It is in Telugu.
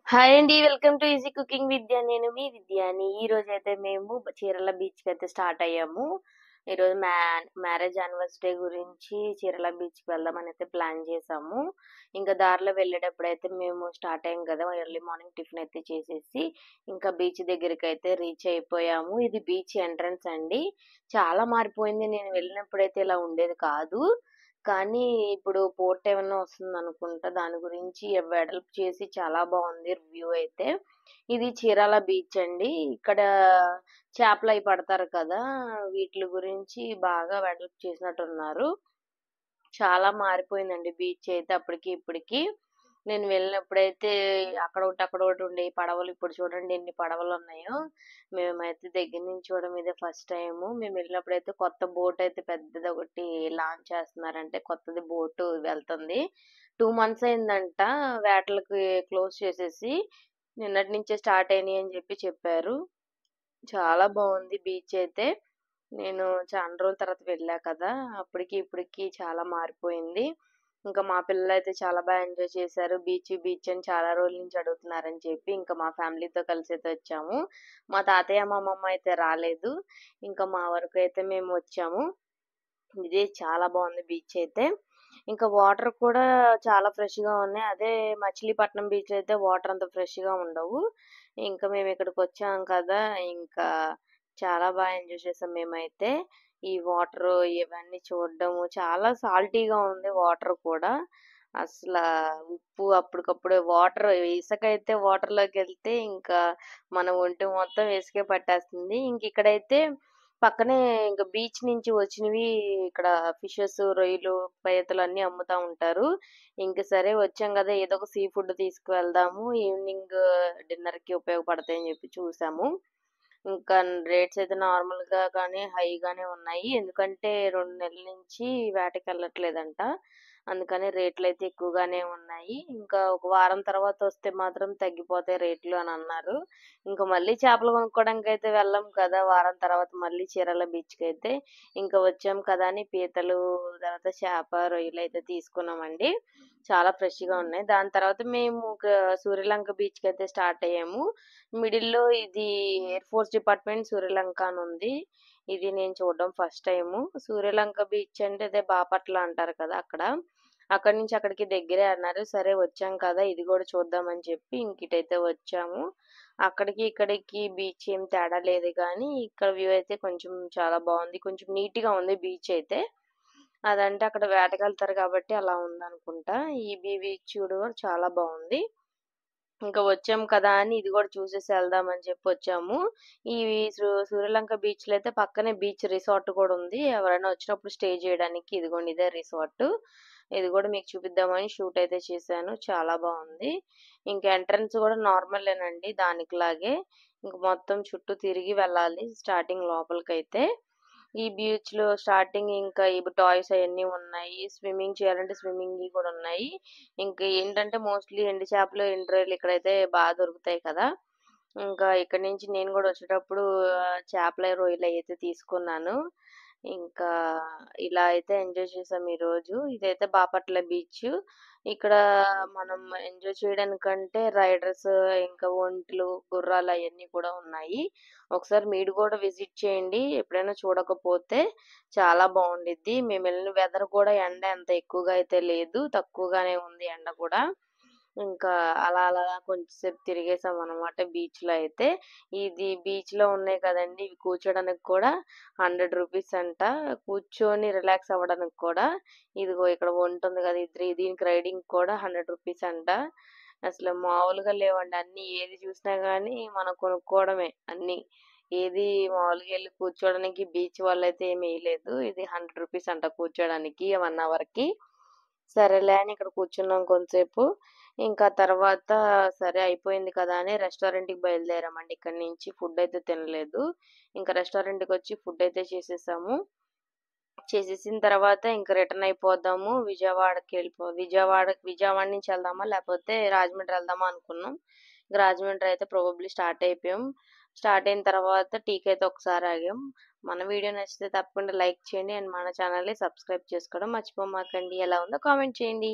హాయ్ అండి. వెల్కమ్ టు ఈజీ కుకింగ్ విద్య. నేను మీ విద్యాని. ఈరోజైతే మేము చీరాల బీచ్‌కైతే స్టార్ట్ అయ్యాము. ఈరోజు మ్యారేజ్ యానివర్సరీ గురించి చీరాల బీచ్‌కి వెళ్దామనైతే ప్లాన్ చేసాము. ఇంకా దారిలో వెళ్ళేటప్పుడైతే మేము స్టార్ట్ అయ్యాం కదా! ఎర్లీ మార్నింగ్ టిఫిన్ అయితే చేసేసి, ఇంకా బీచ్ దగ్గరికైతే రీచ్ అయిపోయాము. ఇది బీచ్ ఎంట్రన్స్ అండి. చాలా మారిపోయింది. నేను వెళ్ళినప్పుడైతే ఇలా ఉండేది కాదు. కానీ ఇప్పుడు పోర్ట్ ఏమన్నా వస్తుందనుకుంటా. దాని గురించి వెడల్పు చేసి చాలా బావుంది వ్యూ అయితే. ఇది చీరాల బీచ్ అండి. ఇక్కడ చేపలయి పడతారు కదా! వీటిలి గురించి బాగా వెడల్పు చేసినట్టున్నారు. చాలా మారిపోయిందండి బీచ్ అయితే అప్పటికి, ఇప్పటికి. నేను వెళ్ళినప్పుడైతే అక్కడొకటి ఉండేయి పడవలు. ఇప్పుడు చూడండి ఎన్ని పడవలున్నాయో. మేమైతే దగ్గర నుంచి చూడడం ఇదే ఫస్ట్ టైము. మేమెళ్ళినప్పుడైతే కొత్త బోటయితే పెద్దదొకటి లాంచ్ చేస్తున్నారంటే కొత్తది బోటు వెళ్తుంది. 2 మంత్స్ అయిందంట వేటలకి క్లోజ్ చేసేసి. నిన్నటి నుంచే స్టార్ట్ అయినాయి అని చెప్పారు. చాలా బావుంది బీచయితే. నేను చానా రోజుల తర్వాత వెళ్ళా కదా! అప్పటికి, ఇప్పటికి చాలా మారిపోయింది. ఇంకా మా పిల్లలైతే చాలా ఎంజాయ్ చేశారు. బీచ్, బీచ్ అని చాలా రోజుల నుంచి అడుగుతున్నారని చెప్పి, ఇంకా మా ఫ్యామిలీతో కలిసైతే వచ్చాము. మా తాతయ్య, మా అమ్మమ్మ అయితే రాలేదు. ఇంకా మా వరకైతే మేము వచ్చాము. ఇది చాలా బావుంది బీచ్ అయితే. ఇంకా వాటర్ కూడా చాలా ఫ్రెష్‌గా ఉన్నాయి. అదే మచిలీపట్నం బీచ్‌లో అయితే వాటర్ అంత ఫ్రెష్‌గా ఉండవు. ఇంకా మేము ఇక్కడికొచ్చాం కదా! ఇంకా చాలా ఎంజాయ్ చేసాం మేమైతే. ఈ వాటరు ఇవన్నీ చూడడము చాలా సాల్టీగా ఉంది వాటర్ కూడా. అసలా ఉప్పు అప్పటికప్పుడే వాటర్ ఇసకైతే వాటర్‌లోకెళ్తే ఇంకా మన ఒంటి మొత్తం ఇసుకే పట్టేస్తుంది. ఇంకిక్కడైతే పక్కనే ఇంక బీచ్ నుంచి వచ్చినవి ఇక్కడ ఫిషెస్, రొయ్యలు, పీతలు అన్నీ అమ్ముతా ఉంటారు. ఇంక సరే వచ్చాం గదా! ఏదో ఒక సీ ఫుడ్ తీసుకువెళ్దాము. ఈవినింగ్ డిన్నర్‌కి ఉపయోగపడతాయని చెప్పి చూసాము. ఇంకా రేట్స్ అయితే నార్మల్‌గా గానీ, హైగానే ఉన్నాయి. ఎందుకంటే 2 నెలల నుంచి వేటకెళ్ళట్లేదంట. అందుకని రేట్లయితే ఎక్కువగానే ఉన్నాయి. ఇంకా ఒక వారం తర్వాత వస్తే మాత్రం తగ్గిపోతాయి రేట్లు అనన్నారు. ఇంక మళ్ళీ చేపలు కొనుక్కోవడానికైతే వెళ్ళం కదా! వారం తర్వాత మళ్ళీ చీరాల బీచ్‌కైతే. ఇంకా వచ్చాం కదా అని పీతలు, తర్వాత చేప, రొయ్యలైతే తీసుకున్నామండి. చాలా ఫ్రెష్‌గా ఉన్నాయి. దాని తర్వాత మేము సూర్యలంక బీచ్‌కైతే స్టార్ట్ అయ్యాము. మిడిల్‌లో ఇది ఎయిర్ ఫోర్స్ డిపార్ట్మెంట్ సూర్యలంక అని ఉంది. ఇది నేను చూడడం ఫస్ట్ టైము. సూర్యలంక బీచ్ అంటే అదే బాపట్ల అంటారు కదా! అక్కడ. అక్కడి నుంచి అక్కడికి దగ్గరే అన్నారు. సరే వచ్చాం కదా! ఇది గూడా చూద్దామని చెప్పి ఇటైతే వచ్చాము. అక్కడికి, ఇక్కడికి బీచ్ ఏం తేడా లేదు గానీ, ఇక్కడ వ్యూ అయితే కొంచెం చాలా బావుంది. కొంచెం నీట్‌గా ఉంది బీచ్ అయితే. అదంటే అక్కడ వేటకెళ్తారు కాబట్టి అలా ఉందనుకుంటా. ఈ బీచ్ కూడా చాలా బావుంది. ఇంకా వచ్చాం కదా అని ఇది గూడా చూసేసి ఎళ్దామని వచ్చాము. ఈ సూర్యలంక బీచ్‌లో అయితే పక్కనే బీచ్ రిసార్ట్ కూడా ఉంది. ఎవరైనా వచ్చినప్పుడు స్టే చేయడానికి ఇదిగోండి ఇదే రిసార్ట్. ఇది గూడా మీకు చూపిద్దామని షూట్ అయితే చేశాను. చాలా బావుంది. ఇంకా ఎంట్రన్స్ గూడా నార్మలేనండి దానికిలాగే. ఇంక మొత్తం చుట్టూ తిరిగి వెళ్ళాలి స్టార్టింగ్ లోపలికైతే. ఈ బీచ్‌లో స్టార్టింగ్ ఇంకా ఇవి టాయ్స్ అయన్నీ ఉన్నాయి. స్విమ్మింగ్ చేయాలంటే స్విమ్మింగ్‌వి కూడా ఉన్నాయి. ఇంక ఏంటంటే మోస్ట్‌లీ ఎండు చేపలు, ఎండు రొయ్యలు ఇక్కడైతే దొరుకుతాయి కదా! ఇంకా ఇక్కడి నుంచి నేను గూడా వచ్చేటప్పుడు చేపలు, రొయ్యలయితే తీసుకున్నాను. ఇంకా ఇలా అయితే ఎంజాయ్ చేసాం ఈరోజు. ఇదైతే బాపట్ల బీచ్. ఇక్కడ మనం ఎంజాయ్ చేయడానికంటే రైడర్స్, ఇంకా ఒంటెలు, గుర్రాలు అయన్నీ కూడా ఉన్నాయి. ఒకసారి మీరు కూడా విజిట్ చేయండి. ఎప్పుడైనా చూడకపోతే చాలా బావుండిద్ది. మేమెళ్ళిన వెదర్ కూడా ఎండ అంత ఎక్కువగా అయితే లేదు. తక్కువగానే ఉంది ఎండ కూడా. ఇంకా అలా కొంచెం సేపు తిరిగేసామనమాట బీచ్‌లో అయితే. ఇది బీచ్‌లో ఉన్నాయి కదండీ! ఇవి కూర్చోడానికి కూడా రూ. 100 అంట. కూర్చొని రిలాక్స్ అవ్వడానికి కూడా. ఇదిగో ఇక్కడ ఉంటుంది కదా! దీనికి రైడింగ్ కూడా రూ. 100 అంట. అసలు మామూలుగా లేవండి. అన్నీ ఏది చూసినా గానీ మనం కొనుక్కోవడమే అన్నీ. ఏది మామూలుగా ఎళ్లి కూర్చోవడానికి బీచ్ వాళ్ళైతే ఏమి ఎయలేదు. ఇది రూ. 100 అంట కూర్చోడానికి 1 అవర్‌కి. సరేలే అని ఇక్కడ కూర్చున్నాం కొంతసేపు. ఇంకా తర్వాత సరే అయిపోయింది కదా అని రెస్టారెంట్‌కి బయలుదేరామండి ఇక్కడి నుంచి. ఫుడ్ అయితే తినలేదు. ఇంకా రెస్టారెంట్‌కొచ్చి ఫుడ్ అయితే చేసేసాము. చేసేసిన తర్వాత ఇంక రిటర్న్ అయిపోదాము. విజయవాడ నుంచి ఎళ్దామా? లేపోతే రాజమండ్రి ఎళ్దామా అనుకున్నాం. ఇంక రాజమండ్రి అయితే ప్రాబబ్లీ స్టార్ట్ అయిపోయాం. స్టార్ట్ అయిన తర్వాత టీకైతే ఒకసారి ఆగాం. మన వీడియో నచ్చితే తప్పకుండా లైక్ చేయండి. అండ్ మన ఛానెల్‌ని సబ్స్క్రైబ్ చేసుకోవడం మర్చిపోమాకండి. ఎలా ఉందో కామెంట్ చేయండి.